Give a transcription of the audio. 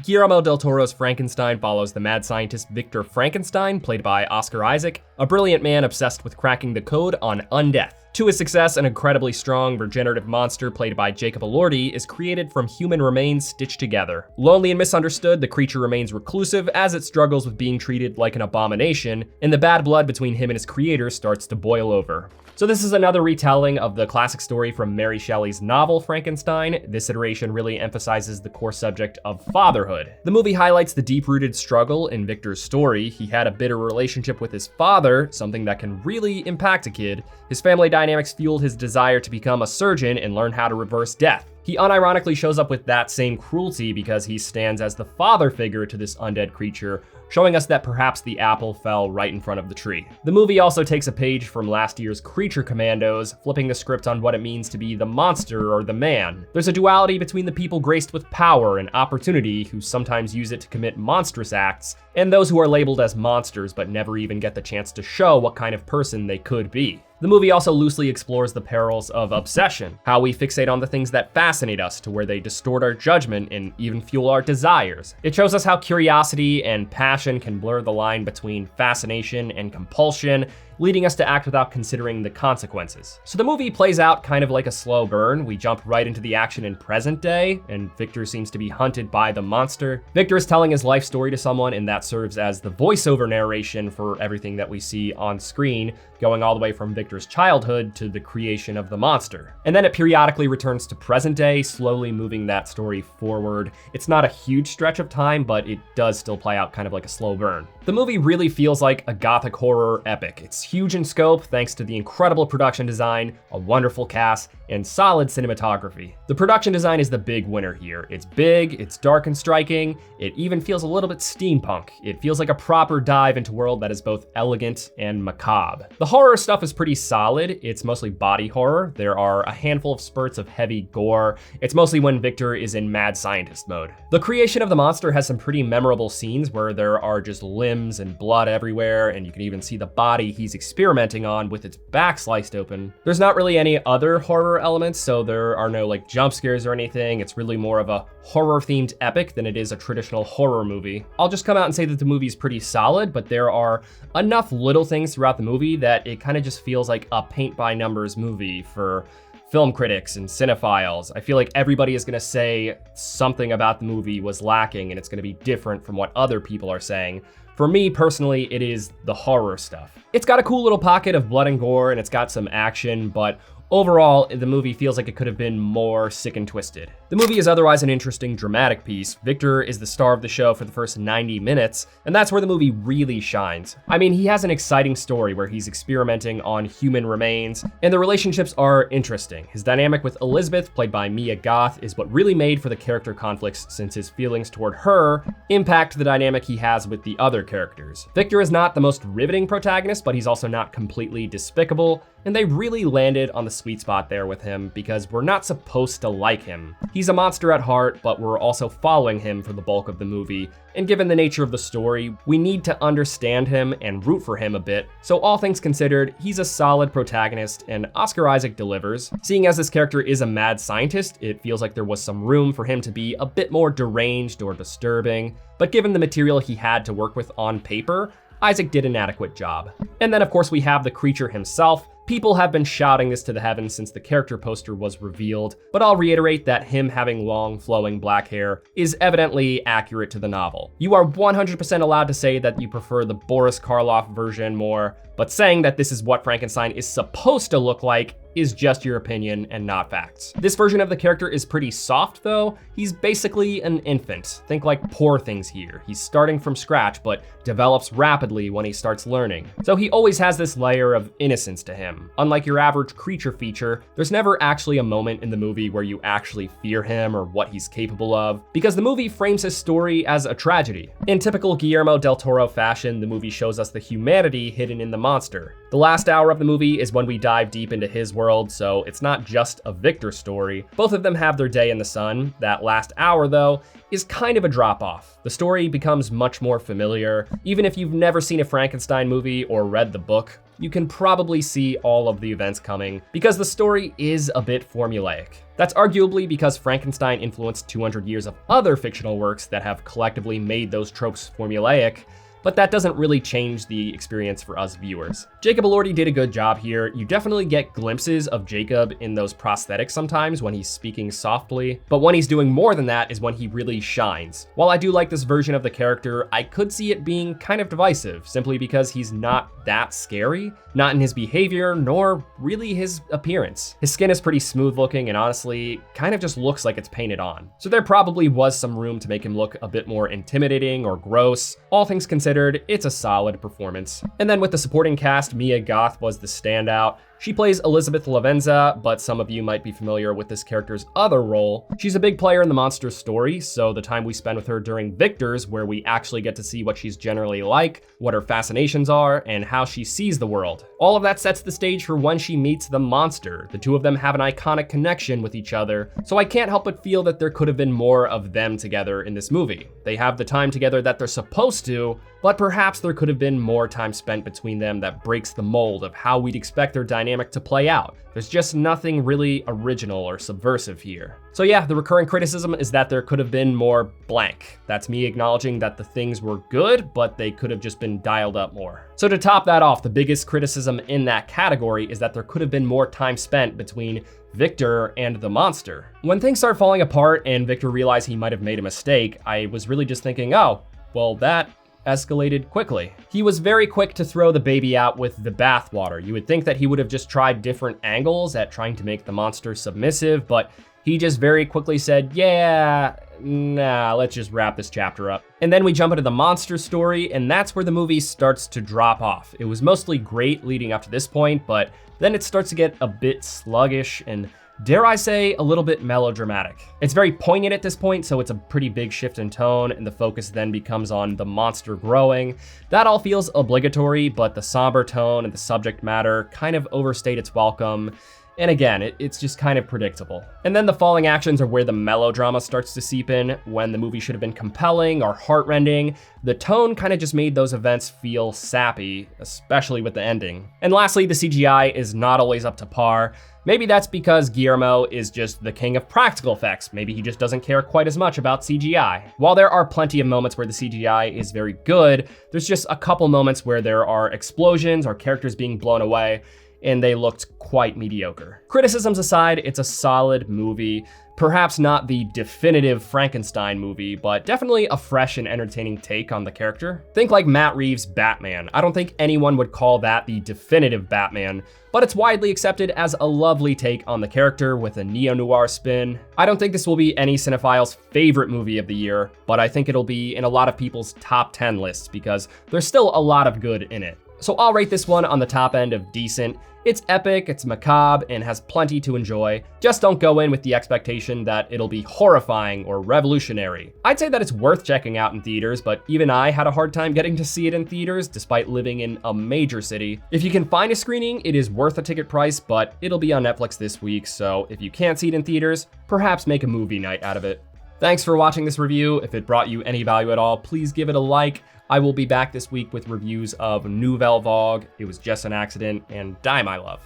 Guillermo del Toro's Frankenstein follows the mad scientist Victor Frankenstein, played by Oscar Isaac, a brilliant man obsessed with cracking the code on undeath. To his success, an incredibly strong, regenerative monster played by Jacob Elordi is created from human remains stitched together. Lonely and misunderstood, the creature remains reclusive as it struggles with being treated like an abomination, and the bad blood between him and his creator starts to boil over. So this is another retelling of the classic story from Mary Shelley's novel Frankenstein. This iteration really emphasizes the core subject of fatherhood. The movie highlights the deep-rooted struggle in Victor's story. He had a bitter relationship with his father, something that can really impact a kid. His family dynamics fueled his desire to become a surgeon and learn how to reverse death. He unironically shows up with that same cruelty because he stands as the father figure to this undead creature, showing us that perhaps the apple fell right in front of the tree. The movie also takes a page from last year's Creature Commandos, flipping the script on what it means to be the monster or the man. There's a duality between the people graced with power and opportunity, who sometimes use it to commit monstrous acts, and those who are labeled as monsters but never even get the chance to show what kind of person they could be. The movie also loosely explores the perils of obsession, how we fixate on the things that fascinate us to where they distort our judgment and even fuel our desires. It shows us how curiosity and passion can blur the line between fascination and compulsion, leading us to act without considering the consequences. So the movie plays out kind of like a slow burn. We jump right into the action in present day, and Victor seems to be hunted by the monster. Victor is telling his life story to someone, and that serves as the voiceover narration for everything that we see on screen, going all the way from Victor's childhood to the creation of the monster. And then it periodically returns to present day, slowly moving that story forward. It's not a huge stretch of time, but it does still play out kind of like a slow burn. The movie really feels like a gothic horror epic. It's huge in scope thanks to the incredible production design, a wonderful cast, and solid cinematography. The production design is the big winner here. It's big, it's dark and striking, it even feels a little bit steampunk. It feels like a proper dive into a world that is both elegant and macabre. The horror stuff is pretty solid. It's mostly body horror. There are a handful of spurts of heavy gore. It's mostly when Victor is in mad scientist mode. The creation of the monster has some pretty memorable scenes where there are just limbs and blood everywhere, and you can even see the body he's experimenting on with its back sliced open. There's not really any other horror elements, so there are no like jump scares or anything. It's really more of a horror themed epic than it is a traditional horror movie. I'll just come out and say that the movie's pretty solid, but there are enough little things throughout the movie that it kind of just feels like a paint by numbers movie for film critics and cinephiles. I feel like everybody is gonna say something about the movie was lacking and it's gonna be different from what other people are saying. For me personally, it is the horror stuff. It's got a cool little pocket of blood and gore and it's got some action, but overall, the movie feels like it could have been more sick and twisted. The movie is otherwise an interesting dramatic piece. Victor is the star of the show for the first 90 minutes, and that's where the movie really shines. I mean, he has an exciting story where he's experimenting on human remains, and the relationships are interesting. His dynamic with Elizabeth, played by Mia Goth, is what really made for the character conflicts, since his feelings toward her impact the dynamic he has with the other characters. Victor is not the most riveting protagonist, but he's also not completely despicable, and they really landed on the sweet spot there with him because we're not supposed to like him. He's a monster at heart, but we're also following him for the bulk of the movie. And given the nature of the story, we need to understand him and root for him a bit. So all things considered, he's a solid protagonist and Oscar Isaac delivers. Seeing as this character is a mad scientist, it feels like there was some room for him to be a bit more deranged or disturbing. But given the material he had to work with on paper, Isaac did an adequate job. And then of course we have the creature himself. People have been shouting this to the heavens since the character poster was revealed, but I'll reiterate that him having long, flowing black hair is evidently accurate to the novel. You are 100% allowed to say that you prefer the Boris Karloff version more, but saying that this is what Frankenstein is supposed to look like is just your opinion and not facts. This version of the character is pretty soft though. He's basically an infant. Think like Poor Things here. He's starting from scratch, but develops rapidly when he starts learning. So he always has this layer of innocence to him. Unlike your average creature feature, there's never actually a moment in the movie where you actually fear him or what he's capable of, because the movie frames his story as a tragedy. In typical Guillermo del Toro fashion, the movie shows us the humanity hidden in the monster. The last hour of the movie is when we dive deep into his world, so it's not just a Victor story. Both of them have their day in the sun. That last hour, though, is kind of a drop-off. The story becomes much more familiar. Even if you've never seen a Frankenstein movie or read the book, you can probably see all of the events coming because the story is a bit formulaic. That's arguably because Frankenstein influenced 200 years of other fictional works that have collectively made those tropes formulaic, but that doesn't really change the experience for us viewers. Jacob Elordi did a good job here. You definitely get glimpses of Jacob in those prosthetics sometimes when he's speaking softly, but when he's doing more than that is when he really shines. While I do like this version of the character, I could see it being kind of divisive, simply because he's not that scary, not in his behavior, nor really his appearance. His skin is pretty smooth looking and honestly, kind of just looks like it's painted on. So there probably was some room to make him look a bit more intimidating or gross. All things considered, it's a solid performance. And then with the supporting cast, Mia Goth was the standout. She plays Elizabeth Lavenza, but some of you might be familiar with this character's other role. She's a big player in the monster story, so the time we spend with her during Victor's, where we actually get to see what she's generally like, what her fascinations are, and how she sees the world. All of that sets the stage for when she meets the monster. The two of them have an iconic connection with each other, so I can't help but feel that there could have been more of them together in this movie. They have the time together that they're supposed to, but perhaps there could have been more time spent between them that breaks the mold of how we'd expect their dynamic to play out. There's just nothing really original or subversive here. So yeah, the recurring criticism is that there could have been more blank. That's me acknowledging that the things were good, but they could have just been dialed up more. So to top that off, the biggest criticism in that category is that there could have been more time spent between Victor and the monster. When things start falling apart and Victor realized he might have made a mistake, I was really just thinking, oh, well, that escalated quickly. He was very quick to throw the baby out with the bathwater. You would think that he would have just tried different angles at trying to make the monster submissive, but he just very quickly said, yeah, nah, let's just wrap this chapter up. And then we jump into the monster story, and that's where the movie starts to drop off. It was mostly great leading up to this point, but then it starts to get a bit sluggish and, dare I say, a little bit melodramatic. It's very poignant at this point, so it's a pretty big shift in tone, and the focus then becomes on the monster growing. That all feels obligatory, but the somber tone and the subject matter kind of overstate its welcome. And again, it's just kind of predictable. And then the falling actions are where the melodrama starts to seep in. When the movie should have been compelling or heartrending, the tone kind of just made those events feel sappy, especially with the ending. And lastly, the CGI is not always up to par. Maybe that's because Guillermo is just the king of practical effects. Maybe he just doesn't care quite as much about CGI. While there are plenty of moments where the CGI is very good, there's just a couple moments where there are explosions or characters being blown away, and they looked quite mediocre. Criticisms aside, it's a solid movie. Perhaps not the definitive Frankenstein movie, but definitely a fresh and entertaining take on the character. Think like Matt Reeves' Batman. I don't think anyone would call that the definitive Batman, but it's widely accepted as a lovely take on the character with a neo-noir spin. I don't think this will be any cinephile's favorite movie of the year, but I think it'll be in a lot of people's top 10 lists because there's still a lot of good in it. So I'll rate this one on the top end of decent. It's epic, it's macabre, and has plenty to enjoy. Just don't go in with the expectation that it'll be horrifying or revolutionary. I'd say that it's worth checking out in theaters, but even I had a hard time getting to see it in theaters despite living in a major city. If you can find a screening, it is worth a ticket price, but it'll be on Netflix this week, so if you can't see it in theaters, perhaps make a movie night out of it. Thanks for watching this review. If it brought you any value at all, please give it a like. I will be back this week with reviews of Nouvelle Vague, It Was Just an Accident, and Die My Love.